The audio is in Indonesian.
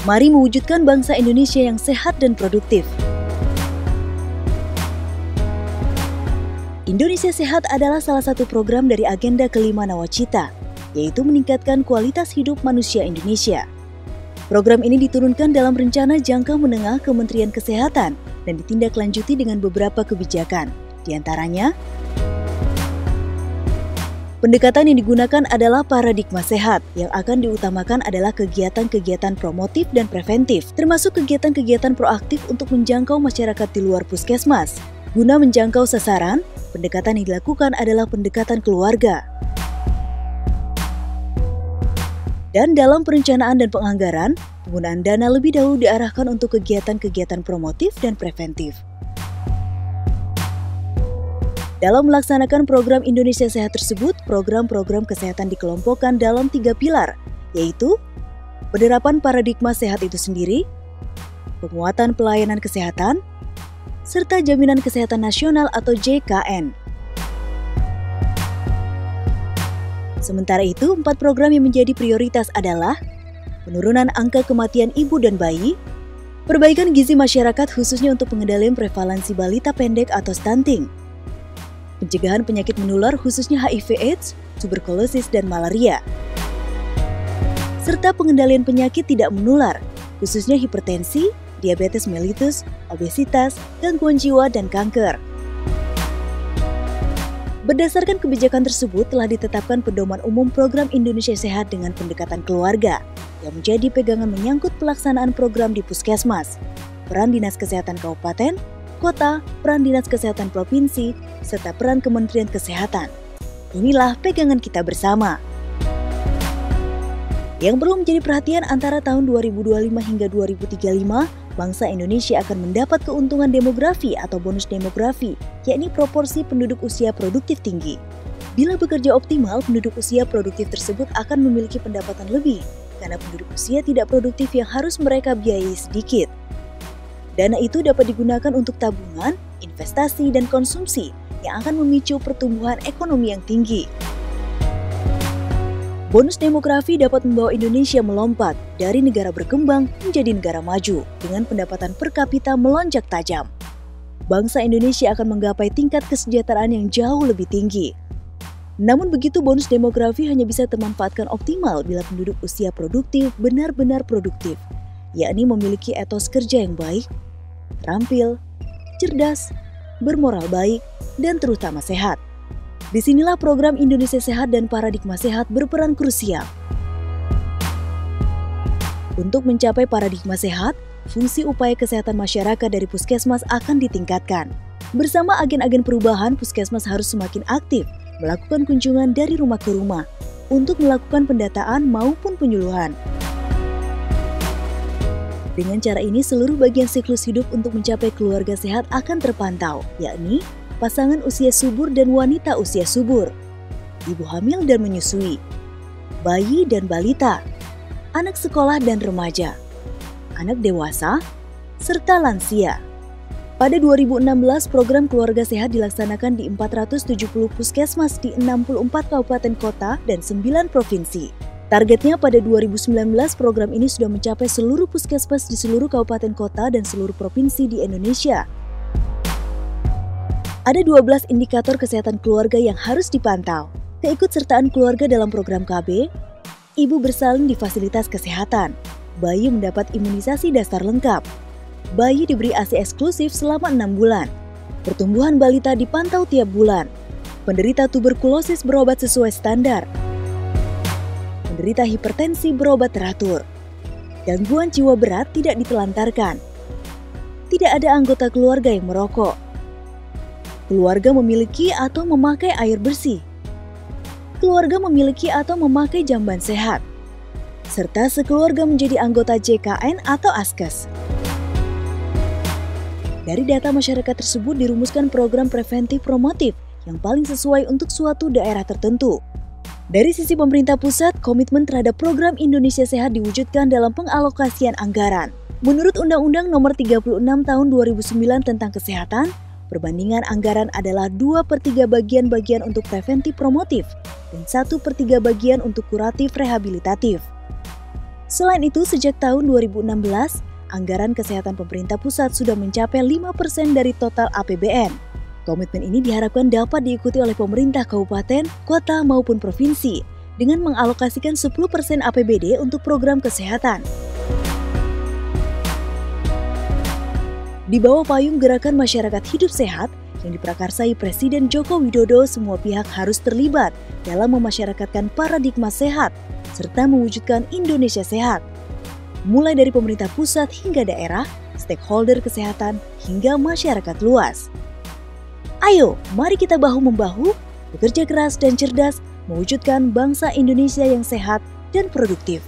Mari mewujudkan bangsa Indonesia yang sehat dan produktif. Indonesia Sehat adalah salah satu program dari agenda kelima Nawacita, yaitu meningkatkan kualitas hidup manusia Indonesia. Program ini diturunkan dalam rencana jangka menengah Kementerian Kesehatan dan ditindaklanjuti dengan beberapa kebijakan. Di antaranya, pendekatan yang digunakan adalah paradigma sehat, yang akan diutamakan adalah kegiatan-kegiatan promotif dan preventif, termasuk kegiatan-kegiatan proaktif untuk menjangkau masyarakat di luar puskesmas. Guna menjangkau sasaran, pendekatan yang dilakukan adalah pendekatan keluarga. Dan dalam perencanaan dan penganggaran, penggunaan dana lebih dahulu diarahkan untuk kegiatan-kegiatan promotif dan preventif. Dalam melaksanakan program Indonesia Sehat tersebut, program-program kesehatan dikelompokkan dalam 3 pilar, yaitu penerapan paradigma sehat itu sendiri, penguatan pelayanan kesehatan, serta Jaminan Kesehatan Nasional atau JKN. Sementara itu, 4 program yang menjadi prioritas adalah penurunan angka kematian ibu dan bayi, perbaikan gizi masyarakat khususnya untuk pengendalian prevalensi balita pendek atau stunting, pencegahan penyakit menular khususnya HIV/AIDS, tuberkulosis, dan malaria, serta pengendalian penyakit tidak menular khususnya hipertensi, diabetes mellitus, obesitas, gangguan jiwa, dan kanker. Berdasarkan kebijakan tersebut telah ditetapkan pedoman umum program Indonesia Sehat dengan pendekatan keluarga yang menjadi pegangan menyangkut pelaksanaan program di puskesmas, peran Dinas Kesehatan Kabupaten, Kota, peran Dinas Kesehatan Provinsi, serta peran Kementerian Kesehatan. Inilah pegangan kita bersama. Yang perlu menjadi perhatian antara tahun 2025 hingga 2035, bangsa Indonesia akan mendapat keuntungan demografi atau bonus demografi, yakni proporsi penduduk usia produktif tinggi. Bila bekerja optimal, penduduk usia produktif tersebut akan memiliki pendapatan lebih, karena penduduk usia tidak produktif yang harus mereka biayai sedikit. Dana itu dapat digunakan untuk tabungan, investasi, dan konsumsi yang akan memicu pertumbuhan ekonomi yang tinggi. Bonus demografi dapat membawa Indonesia melompat dari negara berkembang menjadi negara maju dengan pendapatan per kapita melonjak tajam. Bangsa Indonesia akan menggapai tingkat kesejahteraan yang jauh lebih tinggi. Namun begitu, bonus demografi hanya bisa termanfaatkan optimal bila penduduk usia produktif benar-benar produktif, yakni memiliki etos kerja yang baik, terampil, cerdas, bermoral baik, dan terutama sehat. Disinilah program Indonesia Sehat dan Paradigma Sehat berperan krusial. Untuk mencapai paradigma sehat, fungsi upaya kesehatan masyarakat dari puskesmas akan ditingkatkan. Bersama agen-agen perubahan, puskesmas harus semakin aktif melakukan kunjungan dari rumah ke rumah untuk melakukan pendataan maupun penyuluhan. Dengan cara ini, seluruh bagian siklus hidup untuk mencapai keluarga sehat akan terpantau, yakni pasangan usia subur dan wanita usia subur, ibu hamil dan menyusui, bayi dan balita, anak sekolah dan remaja, anak dewasa, serta lansia. Pada 2016, program Keluarga Sehat dilaksanakan di 470 puskesmas di 64 kabupaten kota dan 9 provinsi. Targetnya pada 2019, program ini sudah mencapai seluruh puskesmas di seluruh kabupaten kota dan seluruh provinsi di Indonesia. Ada 12 indikator kesehatan keluarga yang harus dipantau. Keikutsertaan keluarga dalam program KB, ibu bersalin di fasilitas kesehatan, bayi mendapat imunisasi dasar lengkap, bayi diberi ASI eksklusif selama 6 bulan, pertumbuhan balita dipantau tiap bulan, penderita tuberkulosis berobat sesuai standar, penderita hipertensi berobat teratur, gangguan jiwa berat tidak ditelantarkan, tidak ada anggota keluarga yang merokok, keluarga memiliki atau memakai air bersih, keluarga memiliki atau memakai jamban sehat, serta sekeluarga menjadi anggota JKN atau Askes. Dari data masyarakat tersebut dirumuskan program preventif promotif yang paling sesuai untuk suatu daerah tertentu. Dari sisi pemerintah pusat, komitmen terhadap program Indonesia Sehat diwujudkan dalam pengalokasian anggaran. Menurut Undang-Undang Nomor 36 Tahun 2009 tentang Kesehatan, perbandingan anggaran adalah 2/3 bagian-bagian untuk preventif promotif dan 1/3 bagian untuk kuratif rehabilitatif. Selain itu, sejak tahun 2016, anggaran kesehatan pemerintah pusat sudah mencapai 5% dari total APBN. Komitmen ini diharapkan dapat diikuti oleh pemerintah kabupaten, kota maupun provinsi dengan mengalokasikan 10% APBD untuk program kesehatan. Di bawah payung Gerakan Masyarakat Hidup Sehat yang diprakarsai Presiden Joko Widodo, semua pihak harus terlibat dalam memasyarakatkan paradigma sehat serta mewujudkan Indonesia sehat. Mulai dari pemerintah pusat hingga daerah, stakeholder kesehatan, hingga masyarakat luas. Ayo, mari kita bahu-membahu, bekerja keras dan cerdas, mewujudkan bangsa Indonesia yang sehat dan produktif.